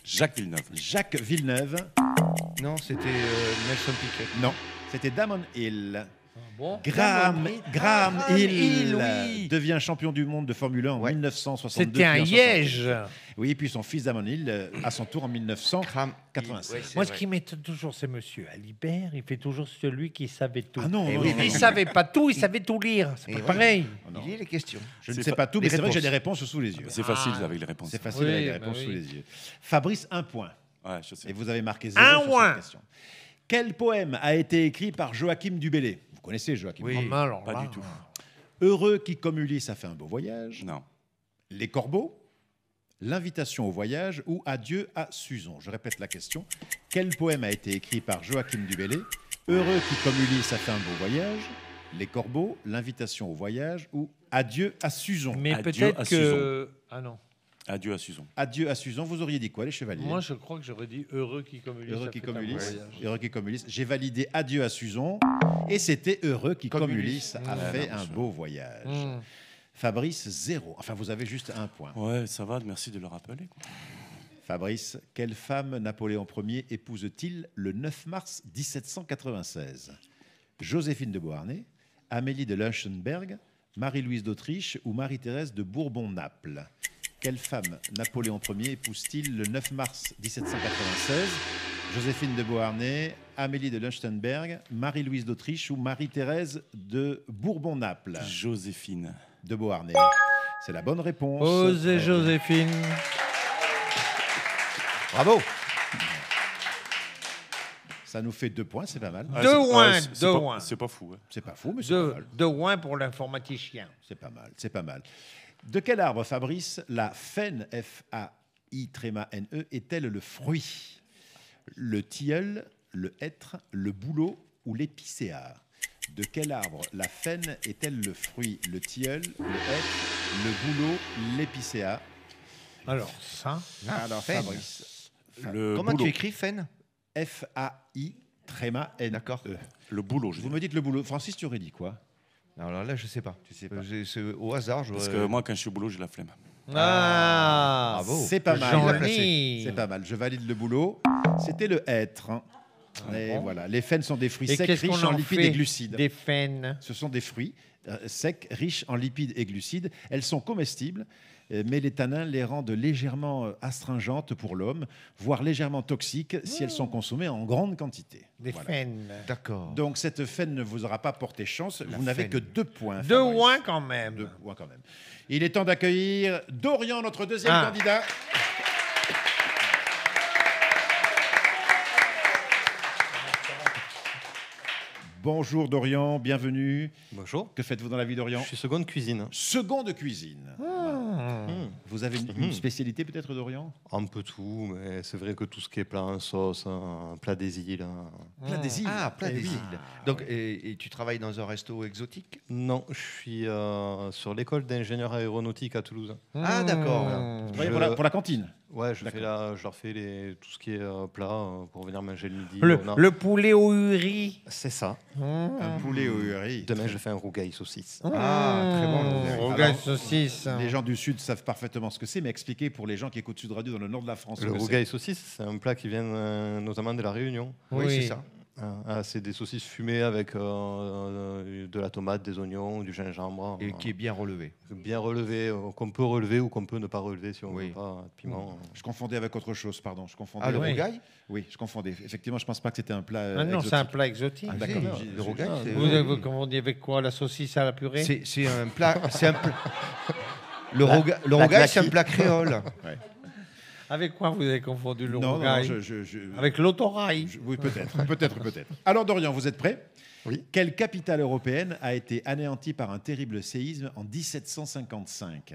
Jacques Villeneuve. Jacques Villeneuve, Non, c'était Nelson Piquet. non, c'était Damon Hill. Bon. Graham Graham Hill, Hill, oui. devient champion du monde de Formule 1 en Ouais. 1962. C'était un puis en Liège. 68. Oui, puis son fils Damon Hill, à son tour en 1996. Ouais, c'est Moi, ce vrai. qui m'étonne toujours, c'est monsieur Alibert. Il fait toujours celui qui savait tout. Ah non, Eh non, oui, non, mais il non. savait pas tout, il savait tout lire. C'est Et pas ouais. pareil. Non. Il y a les questions. Je ne C'est sais pas- pas tout, mais les c'est vrai que j'ai réponses. des réponses sous les yeux. C'est facile avec les réponses. C'est facile Oui, avec les bah réponses oui. sous les yeux. Fabrice, un point. Ouais, je sais. Et vous avez marqué 0 Un sur point. cette question. Quel poème a été écrit par Joachim du Bellay? Vous connaissez Joachim? Oui. Oh, mais alors Pas là, du tout. Heureux qui comme Ulysse a fait un beau voyage. Non. Les corbeaux, l'invitation au voyage ou adieu à Suzon. Je répète la question. Quel poème a été écrit par Joachim du Bellay? Heureux qui comme Ulysse a fait un beau voyage. Les corbeaux, l'invitation au voyage ou adieu à Suzon. Mais Adieu peut-être à que. Ah non. Adieu à Suzon. Adieu à Suzon. Vous auriez dit quoi, les chevaliers? Moi, je crois que j'aurais dit heureux qui comme Ulysse. Heureux a qui fait comme un Ulysse. voyage. Heureux qui comme Ulysse. J'ai validé adieu à Suzon. Et c'était heureux qui comme Ulysse a fait non, un je- beau voyage. Mmh. Fabrice, 0. Enfin, vous avez juste un point. Ouais, ça va, merci de le rappeler. quoi. Fabrice, quelle femme Napoléon Ier épouse-t-il le 9 mars 1796? Joséphine de Beauharnais, Amélie de Leuchtenberg, Marie-Louise d'Autriche ou Marie-Thérèse de Bourbon-Naples? Quelle femme Napoléon Ier épouse-t-il le 9 mars 1796? Joséphine de Beauharnais, Amélie de Leuchtenberg, Marie-Louise d'Autriche ou Marie-Thérèse de Bourbon-Naples? Joséphine. De Beauharnais. C'est la bonne réponse. Osez Joséphine. Bravo. Ça nous fait 2 points, c'est pas mal. Ah, Deux c'est- ouins, ouais, c'est deux pas- ouins. C'est pas fou. hein. C'est pas fou, mais c'est pas mal. De ouin pour l'informaticien. C'est pas mal, c'est pas mal. De quel arbre, Fabrice, la faine, F-A-I-N-E, est-elle le fruit? Le tilleul, le hêtre, le bouleau ou l'épicéa? De quel arbre la faine est-elle le fruit? Le tilleul, le hêtre, le bouleau, l'épicéa? Alors, ça. Alors, faine. Fabrice, Le Comment boulot. tu écris Fen? F-A-I-N-E. D'accord. Le boulot, je Vous dis. me dites le boulot. Francis, tu aurais dit quoi? Alors là, je sais pas. Tu sais pas. C'est au hasard. Parce que moi, quand je suis au boulot, j'ai la flemme. Ah, bravo. C'est pas mal. Joli. C'est pas mal. Je valide le boulot. C'était le hêtre. Et bon voilà. Les faines sont des fruits Et secs, qu'est-ce riches qu'on en en lipides fait et glucides. des faines? Ce sont des fruits secs, riches en lipides et glucides. Elles sont comestibles, mais les tanins les rendent légèrement astringentes pour l'homme, voire légèrement toxiques si elles sont consommées en grande quantité. Des Voilà. faines. D'accord. Donc cette faine ne vous aura pas porté chance. La Vous n'avez faine. que 2 points. 2 Fabrice. ouins quand même. 2 points quand même. Il est temps d'accueillir Dorian, notre deuxième Ah. candidat. Bonjour Dorian, bienvenue. Bonjour. Que faites-vous dans la vie, Dorian? Je suis seconde cuisine. Seconde cuisine. Vous avez une spécialité peut-être, Dorian? Un peu tout, mais c'est vrai que tout ce qui est plat en sauce, plat des îles. Plat des îles. Ah, plat Eh des oui. îles. Donc, et tu travailles dans un resto exotique? Non, je suis sur l'école d'ingénieur aéronautique à Toulouse. Ah, d'accord. Vous travaillez pour la cantine. Ouais, je leur fais tout ce qui est plat pour venir manger le midi. Le poulet au uri. C'est ça. Un poulet au riz. Demain, je fais un rougail saucisse. Ah, très bon. le Rougail Alors, saucisse. Les gens du Sud savent parfaitement ce que c'est, mais expliquez pour les gens qui écoutent Sud Radio dans le nord de la France. ce Le que rougail saucisse, c'est un plat qui vient notamment de la Réunion. Oui, c'est ça. C'est des saucisses fumées avec de la tomate, des oignons, du gingembre. Et qui est bien relevé. Bien relevé, qu'on peut relever ou qu'on peut ne pas relever si on Oui. veut pas de piment. Je confondais avec autre chose, pardon. Je confondais Ah, le avec- rougail? Oui, je confondais. Effectivement, je pense pas que c'était un plat. Ah non, c'est un exotique. plat exotique. Ah, d'accord. Si, le rougail, c'est... Vous confondiez avec quoi? La saucisse à la purée? C'est un plat... Le rougail, c'est un plat créole. Avec quoi vous avez confondu le Non, rougail? Avec l'autorail. Oui, peut-être, peut-être. Alors, Dorian, vous êtes prêt? Oui. Quelle capitale européenne a été anéantie par un terrible séisme en 1755?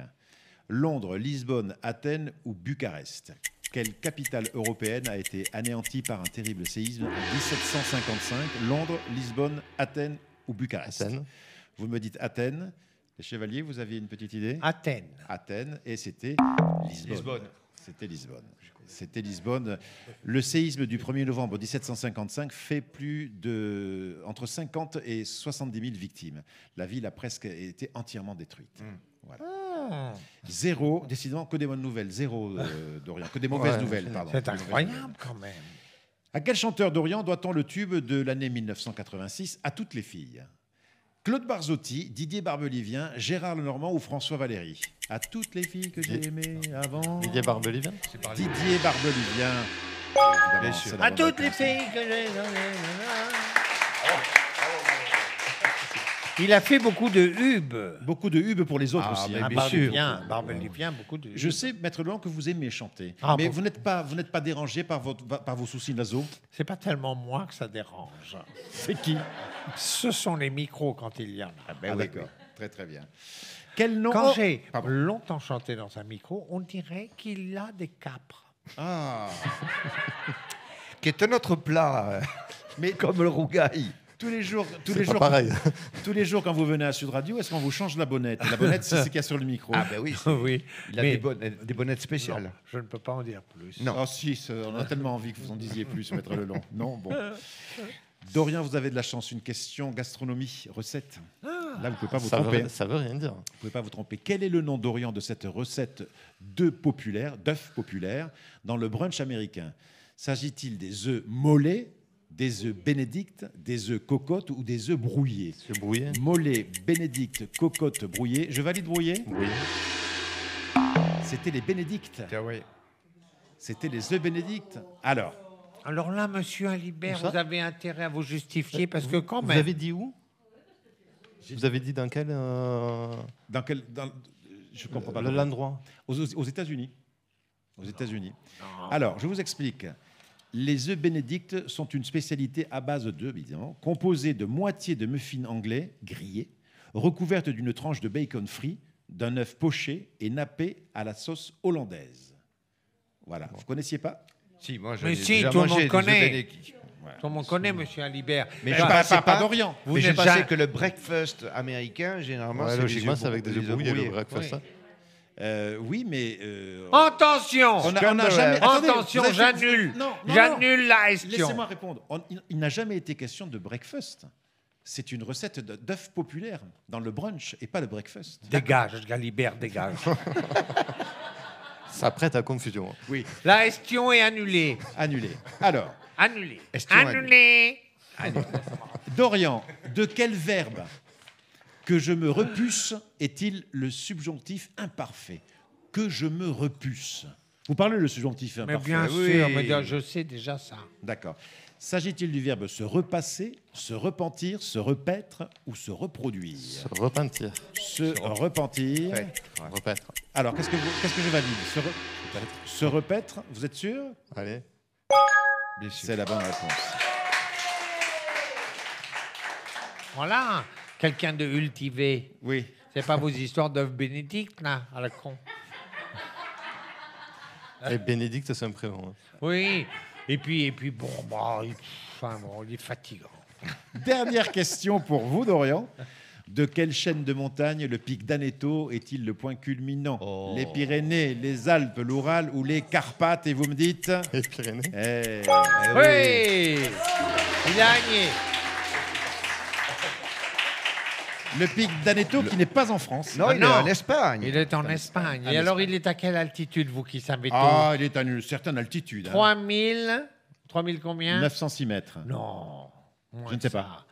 Londres, Lisbonne, Athènes ou Bucarest? Quelle capitale européenne a été anéantie par un terrible séisme en 1755? Londres, Lisbonne, Athènes ou Bucarest? Athènes. Vous me dites Athènes. Les chevaliers, vous aviez une petite idée? Athènes. Athènes, et c'était Lisbonne. Lisbonne. C'était Lisbonne. C'était Lisbonne. Le séisme du 1er novembre 1755 fait entre 50 et 70 000 victimes. La ville a presque été entièrement détruite. Voilà. Zéro, décidément que des bonnes nouvelles. Zéro, Dorian. Que des mauvaises nouvelles, pardon. C'est incroyable quand même. À quel chanteur d'Orient doit-on le tube de l'année 1986 À toutes les filles? Claude Barzotti, Didier Barbelivien, Gérard Lenormand ou François Valéry? À toutes les filles que j'ai aimées avant. Didier Barbelivien. Didier Barbelivien. Bien sûr. C'est la À bonne toutes les réponse. filles que j'ai. Il a fait beaucoup de hubs. Beaucoup de hubes pour les autres Ah, aussi. mais hein. bien sûr. Barbelivien, beaucoup de hubs. Je sais, Maître Leblanc, que vous aimez chanter. Ah, mais bon. vous n'êtes pas dérangé par vos soucis nasaux? C'est pas tellement moi que ça dérange. C'est qui? Ce sont les micros quand il y en a. Ah, d'accord. Très, très bien. Quel nom? Quand Oh, j'ai pardon. longtemps chanté dans un micro, on dirait qu'il a des capres. Ah. Qui est un autre plat, mais comme le rougail. Tous les jours, Pareil. tous les jours, quand vous venez à Sud Radio, est-ce qu'on vous change la bonnette? La bonnette, c'est ce qu'il y a sur le micro. Ah ben oui, Oui, il a mais des bonnettes non, spéciales. je ne peux pas en dire plus. Non. Ah si, on a tellement envie que vous en disiez plus, Maître Lelong. Non, bon. Dorian, vous avez de la chance. Une question gastronomie, recette. Là, vous ne pouvez pas vous tromper. Ça veut rien dire. Vous ne pouvez pas vous tromper. Quel est le nom d'Orient de cette recette d'œufs populaires dans le brunch américain? S'agit-il des œufs mollets, des œufs bénédictes, des œufs cocottes ou des œufs brouillés? C'est brouillé. Mollet, bénédicte, cocotte, brouillé. Je valide brouillé? Brouillé. C'était les bénédictes. Ah oui. C'était les œufs bénédictes. Alors là, monsieur Alibert, Où ça vous avez intérêt à vous justifier parce que quand Vous même. avez dit où? Vous avez dit dans quel Je comprends pas. l'endroit? Aux États-Unis. Aux États-Unis. Alors, je vous explique. Les œufs bénédictes sont une spécialité à base d'œufs, évidemment, composée de moitié de muffins anglais grillés, recouverte d'une tranche de bacon frit, d'un œuf poché et nappé à la sauce hollandaise. Voilà. Vous connaissiez pas? Si, moi, Mais ai si, déjà tout le mangé monde des connaît. œufs bénédicts. Tout le monde connaît, monsieur Alibert. Mais Bah, je pensais pas d'Orient. vous Mais je n'êtes pensais jamais- que le breakfast américain, généralement, Ouais, c'est logiquement, c'est avec des œufs brouillés, le brouillés. breakfast. Oui. Oui, mais... Attention on n'a jamais... Attendez, Attention, vous avez- j'annule. Non, non, J'annule la question. Laissez-moi répondre. Il n'a jamais été question de breakfast. C'est une recette d'œufs populaire dans le brunch et pas le breakfast. Dégage, Alibert, dégage. Ça prête à confusion. Oui, La question est annulée. annulé. Alors, Annulée. Question Annulée. Dorian, de quel verbe que je me repuce est-il le subjonctif imparfait? Que je me repuce. Vous parlez le subjonctif Mais imparfait? bien Oui. sûr, mais je sais déjà ça. D'accord. S'agit-il du verbe se repasser, se repentir, se repaître ou se reproduire? Se repentir. Se repentir. Repaître. Alors, qu'est-ce que je valide? Se repaître, vous êtes sûr? Allez. Bien sûr. C'est la bonne réponse. Voilà, quelqu'un de cultivé. Oui. C'est pas vos histoires d'œufs bénédictes, là, à la con. Et Bénédicte, c'est un prénom. Hein. Oui. Et puis bon, il est fatigant. Dernière question pour vous, Dorian. De quelle chaîne de montagne le pic d'Aneto est-il le point culminant? Les Pyrénées, les Alpes, l'Oural ou les Carpates? Et vous me dites? Les Pyrénées. Oui. Il a gagné. Le pic d'Aneto qui n'est pas en France. Non, il est en Espagne. Il est en Espagne. Et alors, il est à quelle altitude, vous qui savez tout? Ah, il est à une certaine altitude. 3000 combien? 906 mètres. Non. Je ne sais pas.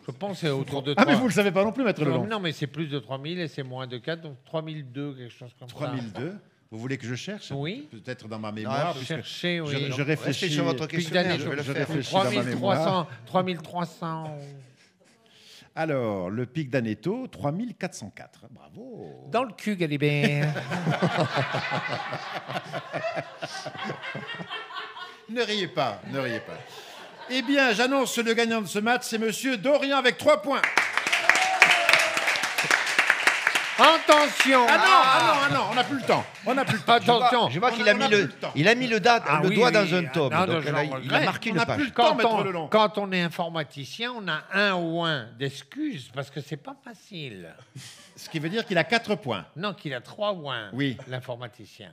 Je pense que c'est autour de 3. Ah, mais vous ne le savez pas non plus, Maître Leblanc. Non, mais c'est plus de 3000 et c'est moins de 4, donc 3002, quelque chose comme ça. 3002. Vous voulez que je cherche? Oui. Peut-être dans ma mémoire. Puisque cherchez, oui. Je réfléchis Restez sur votre Pic questionnaire, d'Aneto. je vais le je faire. réfléchis dans ma mémoire. 3300. Alors, le pic d'Aneto, 3404. Bravo. Dans le cul, Galibert. Ne riez pas, ne riez pas. Eh bien, j'annonce le gagnant de ce match, c'est Monsieur Dorian avec 3 points. Attention. Ah non, on n'a plus le temps. On n'a plus le temps. Attention. Je vois qu'il a mis le doigt dans un tome. Non, Donc je là, l'en il a regrette. marqué On une n'a plus page. le temps, Maître Leblanc. Quand on est informaticien, on a un ou un d'excuses parce que c'est pas facile. Ce qui veut dire qu'il a 4 points. Non, qu'il a 3 ou 1, Oui. l'informaticien.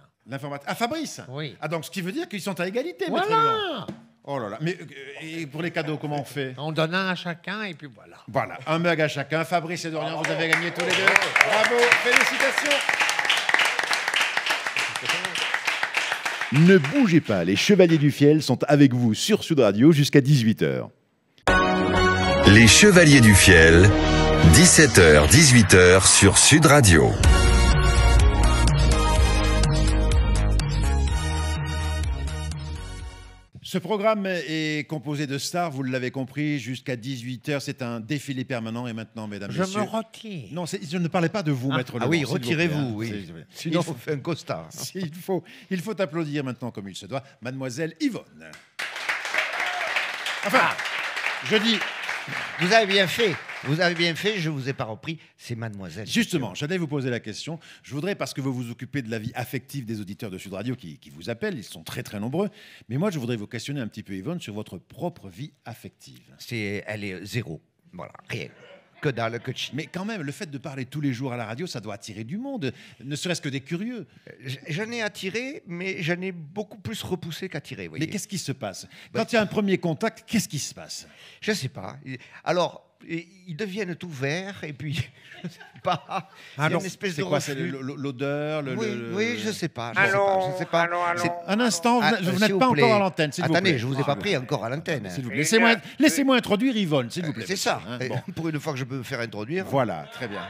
Ah, Fabrice? Oui. Ah, donc ce qui veut dire qu'ils sont à égalité, Maître Leblanc. Voilà. Oh là là. Mais et pour les cadeaux, comment on fait? On donne un à chacun et puis voilà. Voilà, un mug à chacun. Fabrice et Dorian, vous avez gagné tous les deux. Bravo, félicitations. Ne bougez pas, les Chevaliers du Fiel sont avec vous sur Sud Radio jusqu'à 18h. Les Chevaliers du Fiel, 17h, 18h sur Sud Radio. Ce programme est composé de stars, vous l'avez compris, jusqu'à 18h. C'est un défilé permanent. Et maintenant, mesdames, Je messieurs... me retire. Non, je ne parlais pas de vous, Maître Leblanc. Ah oui, s'il vous plaît, retirez-vous, hein. oui. C'est- Sinon, il on fait un costard. il faut applaudir maintenant comme il se doit, Mademoiselle Yvonne. Enfin, je dis... Vous avez bien fait. Vous avez bien fait, je ne vous ai pas repris. C'est mademoiselle. Justement, j'allais vous poser la question. Je voudrais, parce que vous vous occupez de la vie affective des auditeurs de Sud Radio qui vous appellent, ils sont très très nombreux, mais moi je voudrais vous questionner un petit peu, Yvonne, sur votre propre vie affective. Elle est 0. Voilà, rien. Que dalle, que chi. Mais quand même, le fait de parler tous les jours à la radio, ça doit attirer du monde, ne serait-ce que des curieux. J'en ai attiré, mais j'en ai beaucoup plus repoussé qu'attiré. Mais voyez. qu'est-ce qui se passe? Quand il y a un premier contact, qu'est-ce qui se passe? Je ne sais pas. Alors, ils deviennent tout verts, et puis, je ne sais pas. Il y a une espèce c'est de quoi? C'est reflux. l'odeur Oui, je ne sais pas. Allô, Je sais pas. allô. C'est- Un instant, vous s'il n'êtes vous pas plaît. encore à l'antenne, s'il vous plaît. Attendez, je ne vous ai pas pris encore à l'antenne. S'il vous plaît. Laissez-moi introduire Yvonne, s'il vous plaît. C'est ça. Hein, bon. Pour une fois que je peux me faire introduire. Voilà, très bien.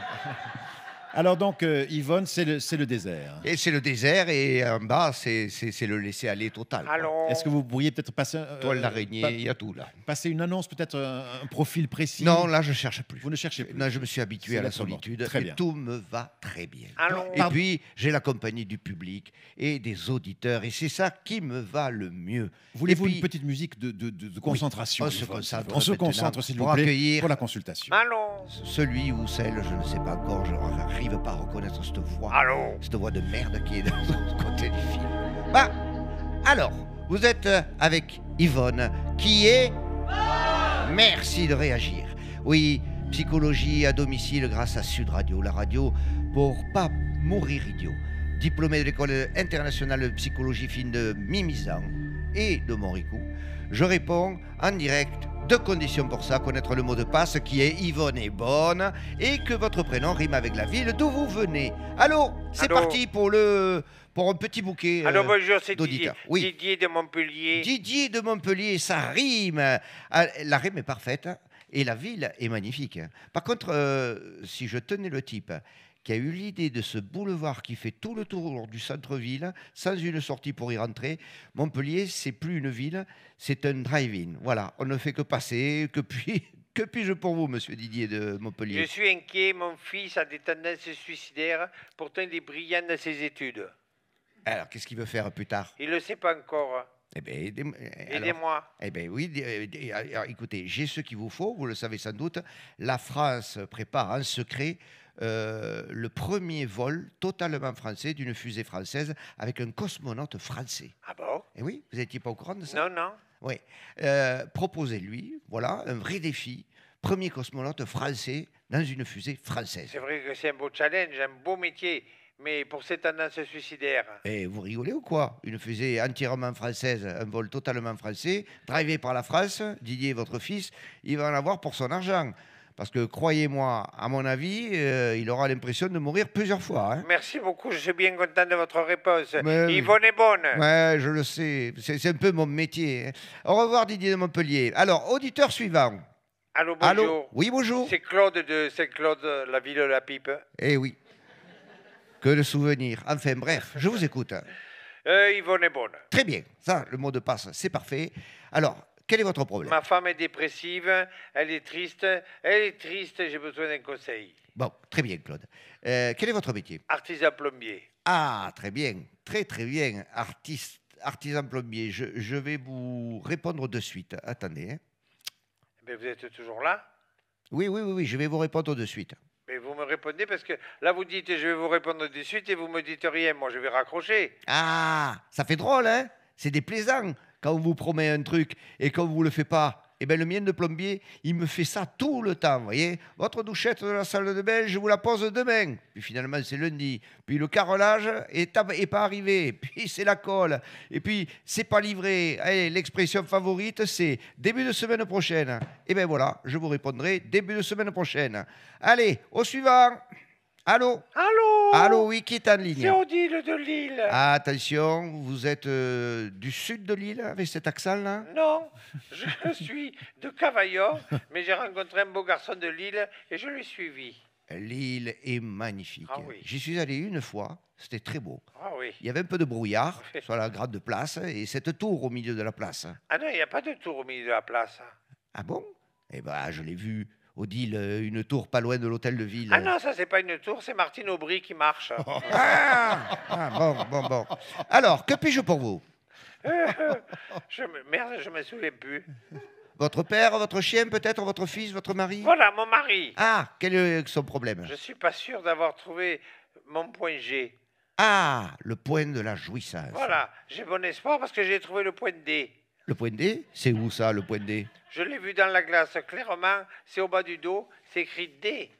Alors donc, Yvonne, c'est le désert. Et c'est le désert, et en bas, c'est le laisser-aller total. Est-ce que vous pourriez peut-être passer... Toile d'araignée, il y a tout là. passer une annonce, peut-être un profil précis? Non, là, je cherche plus. Vous ne cherchez plus? Là, je me suis habitué C'est à la lettre morte. solitude. Très et bien. tout me va très bien. Et Pardon. puis, j'ai la compagnie du public et des auditeurs. Et c'est ça qui me va le mieux. Voulez-vous Et puis, une petite musique de concentration? on se Yvonne, concentre on se maintenant concentre, s'il vous pour plaît, accueillir- pour la consultation. celui ou celle, je ne sais pas encore, je n'arrive pas à reconnaître cette voix. Cette voix de merde qui est de l'autre côté du fil. Bah, alors, vous êtes avec Yvonne, qui est... Merci de réagir. Oui, psychologie à domicile grâce à Sud Radio, la radio pour pas mourir idiot. Diplômé de l'école internationale de psychologie fine de Mimizan et de Montricou, je réponds en direct. Deux conditions pour ça, connaître le mot de passe qui est Yvonne est bonne et que votre prénom rime avec la ville d'où vous venez. Allô, c'est Allô parti pour un petit bouquet Alors bonjour, c'est Didier, d'auditeurs. Oui. Didier de Montpellier. Didier de Montpellier, ça rime. La rime est parfaite et la ville est magnifique. Par contre, si je tenais le type qui a eu l'idée de ce boulevard qui fait tout le tour du centre-ville, sans une sortie pour y rentrer, Montpellier, c'est plus une ville, c'est un drive-in. Voilà, on ne fait que passer, que puis-je pour vous, monsieur Didier de Montpellier? Je suis inquiet, mon fils a des tendances suicidaires, pourtant il est brillant dans ses études. Alors, qu'est-ce qu'il veut faire plus tard? Il ne le sait pas encore. Eh bien, Aidez-moi. Eh bien oui, alors, écoutez, j'ai ce qu'il vous faut, vous le savez sans doute. La France prépare en secret le premier vol totalement français d'une fusée française avec un cosmonaute français. Ah bon? Et oui, vous n'étiez pas au courant de ça? Non, non. Oui. Proposez-lui, voilà, un vrai défi. Premier cosmonaute français dans une fusée française. C'est vrai que c'est un beau challenge, un beau métier, mais pour ces tendances suicidaires. Et vous rigolez ou quoi? Une fusée entièrement française, un vol totalement français, drivé par la France, Didier, votre fils, il va en avoir pour son argent. Parce que, croyez-moi, à mon avis, il aura l'impression de mourir plusieurs fois. Hein. Merci beaucoup, je suis bien content de votre réponse. Mais- Yvonne est bonne. Ouais, je le sais. C'est un peu mon métier. Hein. Au revoir, Didier de Montpellier. Alors, auditeur suivant. Allô, bonjour. Allô? Oui, bonjour. C'est Claude de Saint-Claude, la ville de la Pipe. Eh oui. Que de souvenirs. Enfin, bref, je vous écoute. Yvonne est bonne. Très bien. Ça, le mot de passe, c'est parfait. Alors, quel est votre problème? Ma femme est dépressive, elle est triste, j'ai besoin d'un conseil. Bon, très bien, Claude. Quel est votre métier? Artisan plombier. Ah, très bien. Très, très bien. Artisan plombier. Je vais vous répondre de suite. Attendez. Hein. Mais vous êtes toujours là? Oui, je vais vous répondre de suite. Mais vous me répondez parce que là vous dites je vais vous répondre de suite et vous me dites rien. Moi je vais raccrocher. Ah, ça fait drôle, hein? C'est déplaisant quand on vous promet un truc et qu'on ne vous le fait pas. Eh bien, le mien de plombier, il me fait ça tout le temps, vous voyez? Votre douchette de la salle de bain, je vous la pose demain. Puis finalement, c'est lundi. Puis le carrelage est pas arrivé. Puis c'est la colle. Et puis, c'est pas livré. Allez, l'expression favorite, c'est début de semaine prochaine. Eh bien voilà, je vous répondrai début de semaine prochaine. Allez, au suivant. Allô? Allô? Allô, oui, qui est en ligne? C'est Odile de Lille. Ah, attention, vous êtes du sud de l'île avec cet accent-là? Non, je suis de Cavaillon, mais j'ai rencontré un beau garçon de Lille et je l'ai suivi. L'île est magnifique. Ah oui. J'y suis allé une fois, c'était très beau. Ah oui. Il y avait un peu de brouillard sur la grande place et cette tour au milieu de la place. Ah non, il n'y a pas de tour au milieu de la place. Ah bon? Eh ben, je l'ai vu. Odile, une tour pas loin de l'hôtel de ville. Ah non, ça c'est pas une tour, c'est Martine Aubry qui marche. Bon. Alors, que puis-je pour vous? Merde, je me souviens plus. Votre père, votre chien, peut-être votre fils, votre mari? Voilà, mon mari. Ah, quel est son problème? Je suis pas sûr d'avoir trouvé mon point G. Ah, le point de la jouissance. Voilà, j'ai bon espoir parce que j'ai trouvé le point D. Le point D? C'est où ça, le point D? Je l'ai vu dans la glace clairement, c'est au bas du dos, c'est écrit D.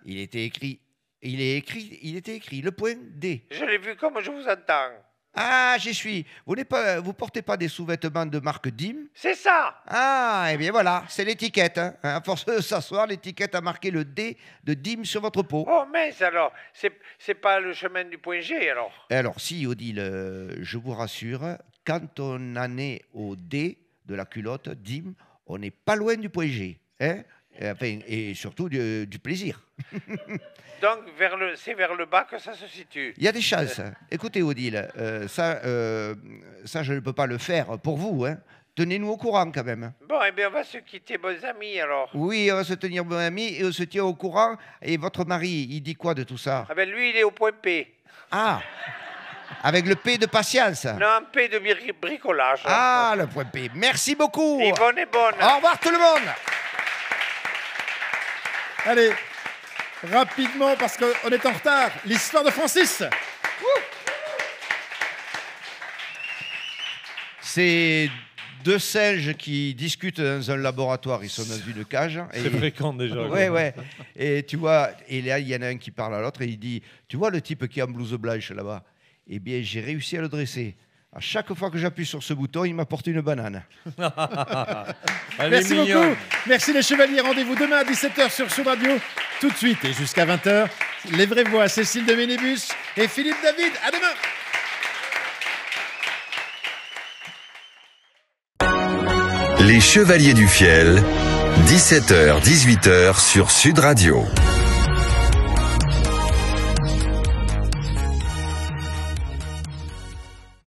Il était écrit, le point D. Je l'ai vu comme je vous entends. Ah, j'y suis. Vous portez pas des sous-vêtements de marque DIM? C'est ça. Ah, eh bien voilà, c'est l'étiquette. Hein. À force de s'asseoir, l'étiquette a marqué le D de DIM sur votre peau. Oh mince alors, c'est pas le chemin du point G alors. Alors si, Odile, je vous rassure, quand on en est au D de la culotte DIM, on n'est pas loin du point G. Hein, et surtout du plaisir. Donc c'est vers le bas que ça se situe. Il y a des chances. Écoutez, Odile, ça, je ne peux pas le faire pour vous. Hein. Tenez-nous au courant quand même. Bon, eh bien, on va se quitter, bons amis, alors. Oui, on va se tenir bons amis et on se tient au courant. Et votre mari, il dit quoi de tout ça? Ah ben lui, il est au point P. Ah, avec le P de patience. Non, P de bricolage. Ah, le point P. Merci beaucoup. Yvonne est bonne. Au revoir tout le monde. Allez, rapidement, parce qu'on est en retard. L'histoire de Francis. C'est deux singes qui discutent dans un laboratoire. Ils sont dans une cage. C'est fréquent déjà. Ouais. Et tu vois, et là, il y en a un qui parle à l'autre et il dit, tu vois le type qui est en blouse blanche là-bas? Eh bien, j'ai réussi à le dresser. À chaque fois que j'appuie sur ce bouton, il m'apporte une banane. Merci beaucoup. Merci les chevaliers. Rendez-vous demain à 17h sur Sud Radio. Tout de suite et jusqu'à 20h. Les vraies voix, Cécile de Ménébus et Philippe David. À demain. Les Chevaliers du Fiel, 17h-18h sur Sud Radio.